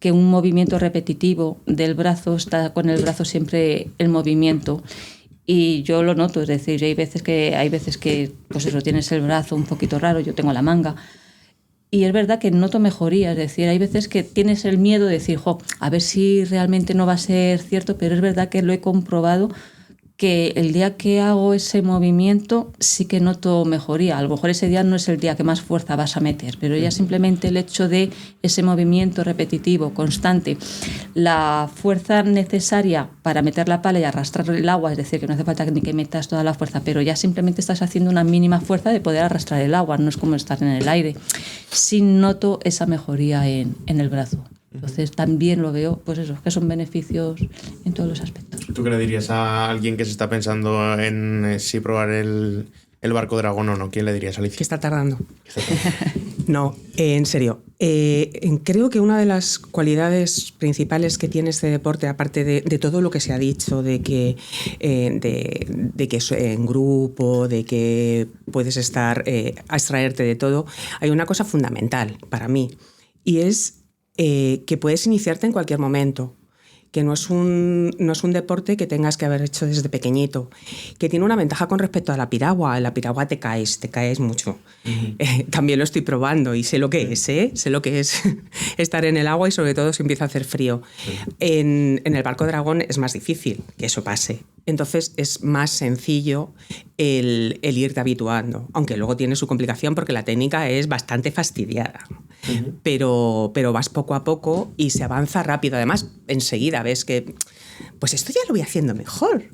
que un movimiento repetitivo del brazo está con el brazo siempre en movimiento. Y yo lo noto, es decir, hay veces que pues eso, tienes el brazo un poquito raro, yo tengo la manga. Y es verdad que noto mejoría, es decir, hay veces que tienes el miedo de decir, a ver si realmente no va a ser cierto, pero es verdad que lo he comprobado que el día que hago ese movimiento sí que noto mejoría. A lo mejor ese día no es el día que más fuerza vas a meter, pero ya simplemente el hecho de ese movimiento repetitivo, constante, la fuerza necesaria para meter la pala y arrastrar el agua, es decir, que no hace falta ni que metas toda la fuerza, pero ya simplemente estás haciendo una mínima fuerza de poder arrastrar el agua, no es como estar en el aire. Sí noto esa mejoría en el brazo. Entonces también lo veo, pues eso, que son beneficios en todos los aspectos. ¿Tú qué le dirías a alguien que se está pensando en si probar el barco dragón o no? ¿Quién le dirías, Alicia? ¿Qué está tardando? No, en serio. Creo que una de las cualidades principales que tiene este deporte, aparte de todo lo que se ha dicho, de que es en grupo, de que puedes estar a extraerte de todo, hay una cosa fundamental para mí, y es que puedes iniciarte en cualquier momento, que no es un deporte que tengas que haber hecho desde pequeñito, que tiene una ventaja con respecto a la piragua. En la piragua te caes mucho. También lo estoy probando y sé lo que es, sé lo que es estar en el agua y sobre todo si empieza a hacer frío. En el barco dragón es más difícil que eso pase. Entonces es más sencillo el irte habituando, aunque luego tiene su complicación porque la técnica es bastante fastidiada. Pero vas poco a poco y se avanza rápido. Además, enseguida ves que pues esto ya lo voy haciendo mejor.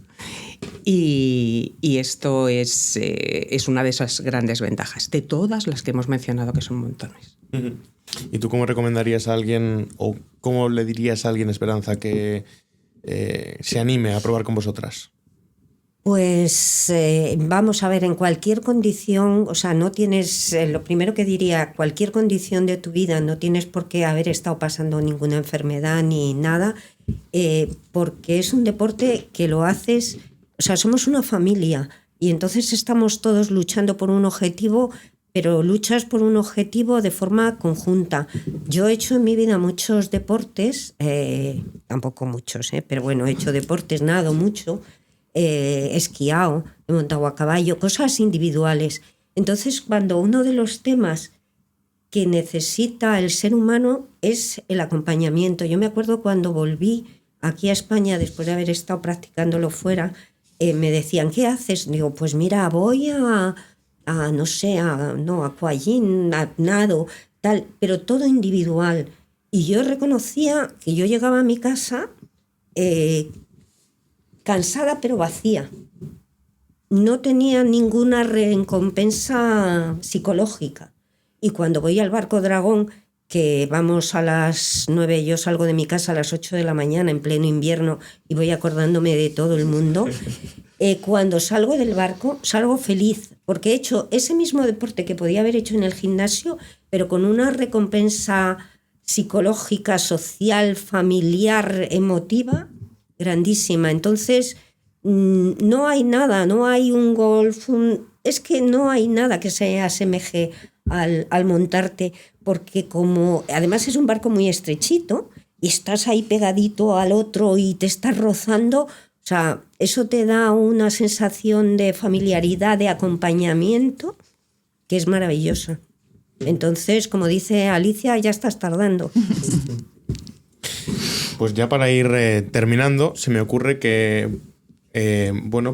Y esto es una de esas grandes ventajas, de todas las que hemos mencionado, que son montones. ¿Y tú cómo recomendarías a alguien, o cómo le dirías a alguien, Esperanza, que se anime a probar con vosotras? Pues vamos a ver, en cualquier condición, o sea, no tienes, lo primero que diría, cualquier condición de tu vida, no tienes por qué haber estado pasando ninguna enfermedad ni nada, porque es un deporte que lo haces, o sea, somos una familia y entonces estamos todos luchando por un objetivo, pero luchas por un objetivo de forma conjunta. Yo he hecho en mi vida muchos deportes, tampoco muchos, pero bueno, he hecho deportes, nado mucho, he esquiado, he montado a caballo, cosas individuales. Entonces, cuando uno de los temas que necesita el ser humano es el acompañamiento. Yo me acuerdo cuando volví aquí a España, después de haber estado practicándolo fuera, me decían, ¿qué haces? Digo, pues mira, voy a Aquagym, a nado, tal, pero todo individual. Y yo reconocía que yo llegaba a mi casa cansada pero vacía. No tenía ninguna recompensa psicológica. Y cuando voy al barco dragón, que vamos a las 9, yo salgo de mi casa a las 8 de la mañana en pleno invierno y voy acordándome de todo el mundo. Cuando salgo del barco, salgo feliz, porque he hecho ese mismo deporte que podía haber hecho en el gimnasio, pero con una recompensa psicológica, social, familiar, emotiva, grandísima. Entonces, no hay nada, no hay un golf, es que no hay nada que se asemeje al montarte, porque como además es un barco muy estrechito y estás ahí pegadito al otro y te estás rozando, o sea, eso te da una sensación de familiaridad, de acompañamiento, que es maravillosa. Entonces, como dice Alicia, ya estás tardando. Pues ya para ir terminando, se me ocurre que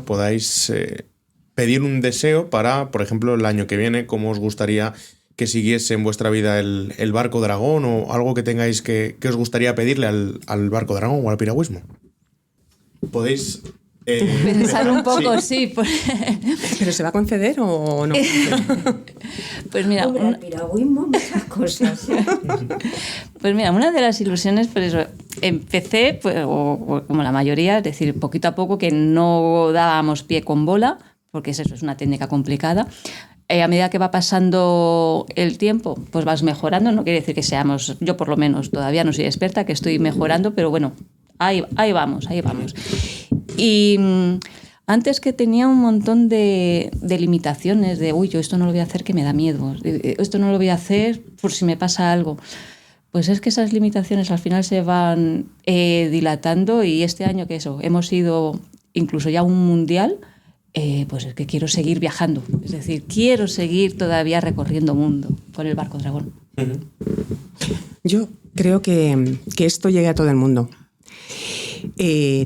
podáis pedir un deseo para, por ejemplo, el año que viene, cómo os gustaría que siguiese en vuestra vida el barco dragón, o algo que tengáis que os gustaría pedirle al barco dragón o al piragüismo. Podéis pensar un poco, sí. ¿Pero se va a conceder o no? Pues mira, el piragüismo, muchas cosas. Pues mira, una de las ilusiones, pues eso, empecé, pues, o como la mayoría, es decir, poquito a poco, que no dábamos pie con bola, porque es una técnica complicada. A medida que va pasando el tiempo, pues vas mejorando. No quiere decir que seamos, yo por lo menos todavía no soy experta, que estoy mejorando, pero bueno, ahí vamos. Y antes, que tenía un montón de limitaciones, de yo esto no lo voy a hacer, que me da miedo, esto no lo voy a hacer por si me pasa algo. Pues es que esas limitaciones al final se van dilatando, y este año que hemos ido incluso ya a un mundial, pues es que quiero seguir viajando. Es decir, quiero seguir todavía recorriendo mundo con el barco dragón. Yo creo que esto llegue a todo el mundo.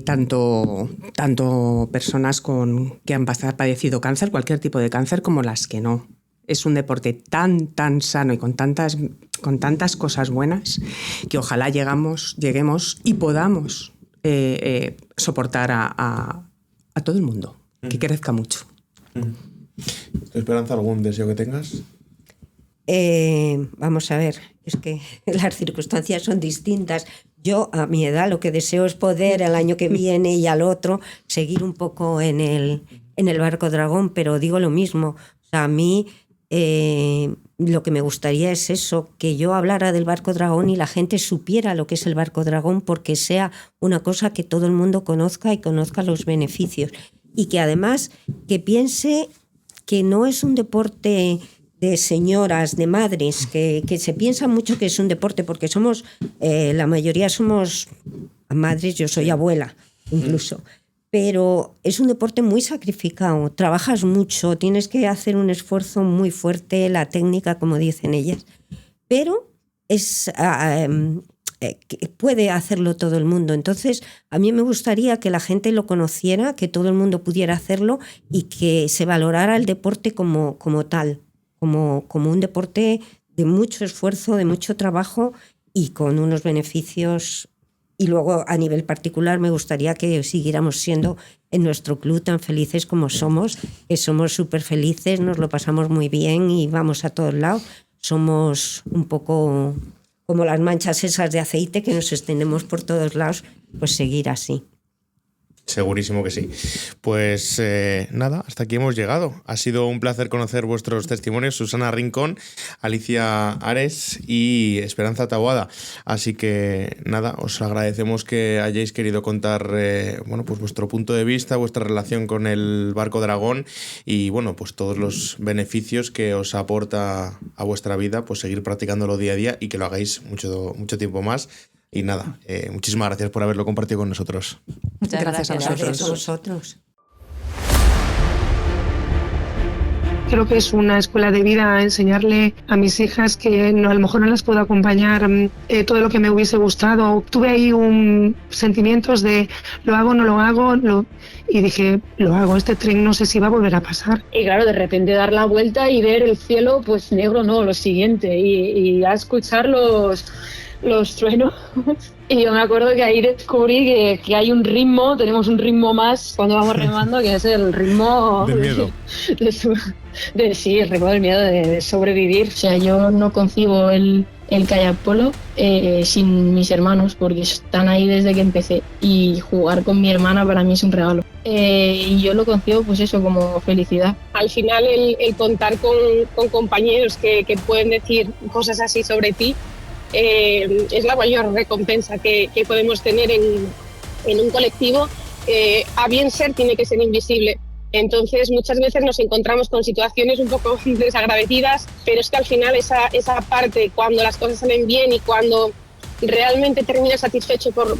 Tanto personas que han padecido cáncer, cualquier tipo de cáncer, como las que no. Es un deporte tan sano y con tantas cosas buenas, que ojalá lleguemos y podamos soportar a todo el mundo. Que crezca mucho. Esperanza, ¿algún deseo que tengas? Vamos a ver, es que las circunstancias son distintas. Yo, a mi edad, lo que deseo es poder el año que viene y al otro seguir un poco en el barco dragón, pero digo lo mismo. O sea, a mí lo que me gustaría es eso, que yo hablara del barco dragón y la gente supiera lo que es el barco dragón, porque sea una cosa que todo el mundo conozca y conozca los beneficios. Y que además que piense que no es un deporte de señoras, de madres, que se piensa mucho que es un deporte, porque la mayoría somos madres, yo soy abuela incluso, pero es un deporte muy sacrificado, trabajas mucho, tienes que hacer un esfuerzo muy fuerte, la técnica, como dicen ellas, pero puede hacerlo todo el mundo. Entonces, a mí me gustaría que la gente lo conociera, que todo el mundo pudiera hacerlo y que se valorara el deporte como tal, como un deporte de mucho esfuerzo, de mucho trabajo y con unos beneficios. Y luego, a nivel particular, me gustaría que siguiéramos siendo en nuestro club tan felices como somos, que somos súper felices, nos lo pasamos muy bien y vamos a todos lados. Somos un poco como las manchas esas de aceite que nos extendemos por todos lados, pues seguir así. Segurísimo que sí. Pues nada, hasta aquí hemos llegado. Ha sido un placer conocer vuestros testimonios, Susana Rincón, Alicia Ares y Esperanza Taboada. Así que nada, os agradecemos que hayáis querido contar pues vuestro punto de vista, vuestra relación con el barco dragón y pues todos los beneficios que os aporta a vuestra vida, pues seguir practicándolo día a día y que lo hagáis mucho tiempo más. Y nada, muchísimas gracias por haberlo compartido con nosotros. Muchas gracias a vosotros. Gracias a vosotros. Creo que es una escuela de vida enseñarle a mis hijas que a lo mejor no las puedo acompañar todo lo que me hubiese gustado. Tuve ahí sentimientos de lo hago, no lo hago, y dije, lo hago, este tren no sé si va a volver a pasar. Y claro, de repente dar la vuelta y ver el cielo pues negro, no, lo siguiente, y a escuchar los trueno. Y yo me acuerdo que ahí descubrí que hay un ritmo, tenemos un ritmo más cuando vamos remando, que es el ritmo del miedo. Sí, el ritmo del miedo de sobrevivir. O sea, yo no concibo el kayak polo sin mis hermanos, porque están ahí desde que empecé, y jugar con mi hermana para mí es un regalo. Y yo lo concibo pues eso, como felicidad. Al final el contar con compañeros que pueden decir cosas así sobre ti es la mayor recompensa que podemos tener en un colectivo. A bien ser tiene que ser invisible. Entonces muchas veces nos encontramos con situaciones un poco desagradecidas, pero es que al final esa parte, cuando las cosas salen bien y cuando realmente terminas satisfecho por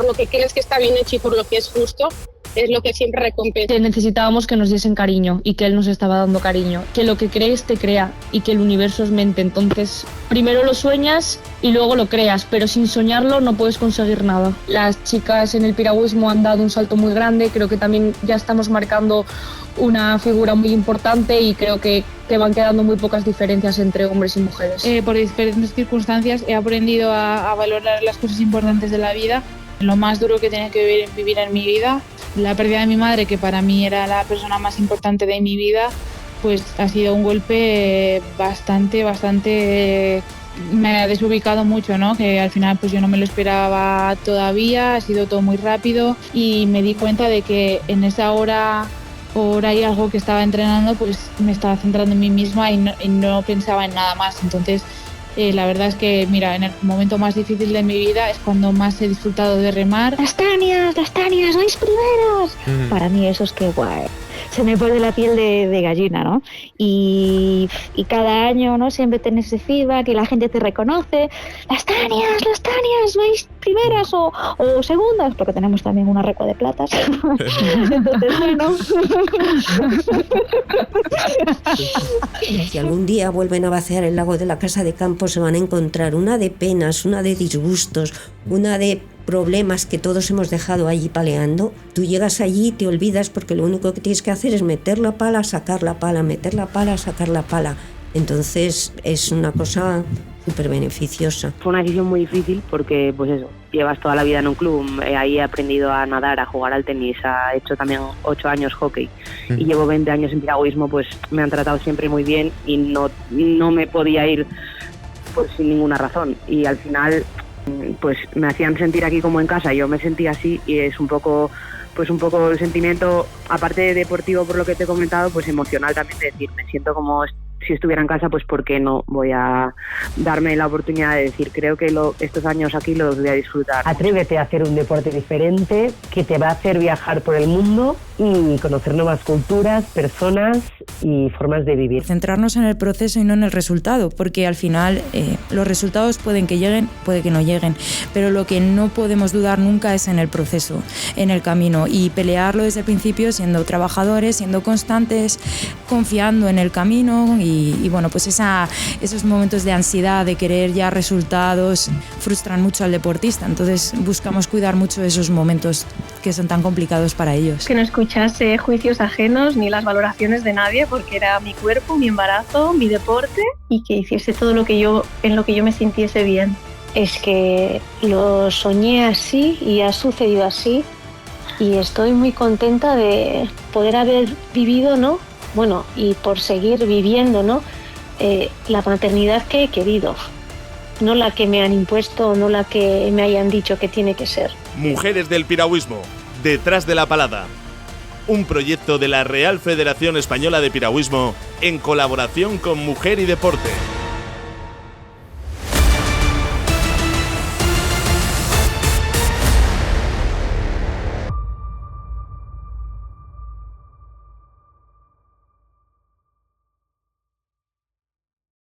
lo que crees que está bien hecho y por lo que es justo, es lo que siempre recompensa. Necesitábamos que nos diesen cariño y que él nos estaba dando cariño. Que lo que crees te crea y que el universo es mente. Entonces, primero lo sueñas y luego lo creas, pero sin soñarlo no puedes conseguir nada. Las chicas en el piragüismo han dado un salto muy grande. Creo que también ya estamos marcando una figura muy importante y creo que van quedando muy pocas diferencias entre hombres y mujeres. Por diferentes circunstancias he aprendido a valorar las cosas importantes de la vida. Lo más duro que tenía que vivir en mi vida, la pérdida de mi madre, que para mí era la persona más importante de mi vida, pues ha sido un golpe bastante me ha desubicado mucho, ¿no? Que al final pues yo no me lo esperaba todavía, ha sido todo muy rápido y me di cuenta de que en esa hora y algo que estaba entrenando, pues me estaba centrando en mí misma y no pensaba en nada más. Entonces la verdad es que, mira, en el momento más difícil de mi vida es cuando más he disfrutado de remar. ¡Las Tanias, vais primeras! Para mí eso es que guay. Se me pone la piel de gallina, ¿no? Y cada año, ¿no? Siempre tenés ese feedback y la gente te reconoce. ¡Las Tanias, vais primeras o segundas! Porque tenemos también una recua de platas. Entonces, bueno. Si algún día vuelven a vaciar el lago de la casa de campo, se van a encontrar una de penas, una de disgustos, una de problemas que todos hemos dejado allí paleando. Tú llegas allí y te olvidas porque lo único que tienes que hacer es meter la pala, sacar la pala, meter la pala, sacar la pala. Entonces es una cosa súper beneficiosa. Fue una decisión muy difícil porque, pues eso, llevas toda la vida en un club, ahí he aprendido a nadar, a jugar al tenis, he hecho también 8 años hockey y llevo 20 años en piragüismo, pues me han tratado siempre muy bien y no me podía ir pues sin ninguna razón y al final pues me hacían sentir aquí como en casa, yo me sentía así y es un poco el sentimiento, aparte de deportivo por lo que te he comentado, pues emocional también, de decir, me siento como si estuviera en casa, pues ¿por qué no voy a darme la oportunidad de decir, creo que estos años aquí los voy a disfrutar? Atrévete a hacer un deporte diferente que te va a hacer viajar por el mundo y conocer nuevas culturas, personas y formas de vivir. Centrarnos en el proceso y no en el resultado, porque al final los resultados pueden que lleguen, puede que no lleguen, pero lo que no podemos dudar nunca es en el proceso, en el camino, y pelearlo desde el principio siendo trabajadores, siendo constantes, confiando en el camino y bueno, pues esos momentos de ansiedad, de querer ya resultados, frustran mucho al deportista, entonces buscamos cuidar mucho esos momentos que son tan complicados para ellos. Que no escuchase juicios ajenos ni las valoraciones de nadie, porque era mi cuerpo, mi embarazo, mi deporte, y que hiciese todo en lo que yo me sintiese bien. Es que lo soñé así y ha sucedido así y estoy muy contenta de poder haber vivido, ¿no? Bueno, y por seguir viviendo, ¿no? La maternidad que he querido, no la que me han impuesto, no la que me hayan dicho que tiene que ser. Mujeres del piragüismo, detrás de la palada. Un proyecto de la Real Federación Española de Piragüismo en colaboración con Mujer y Deporte.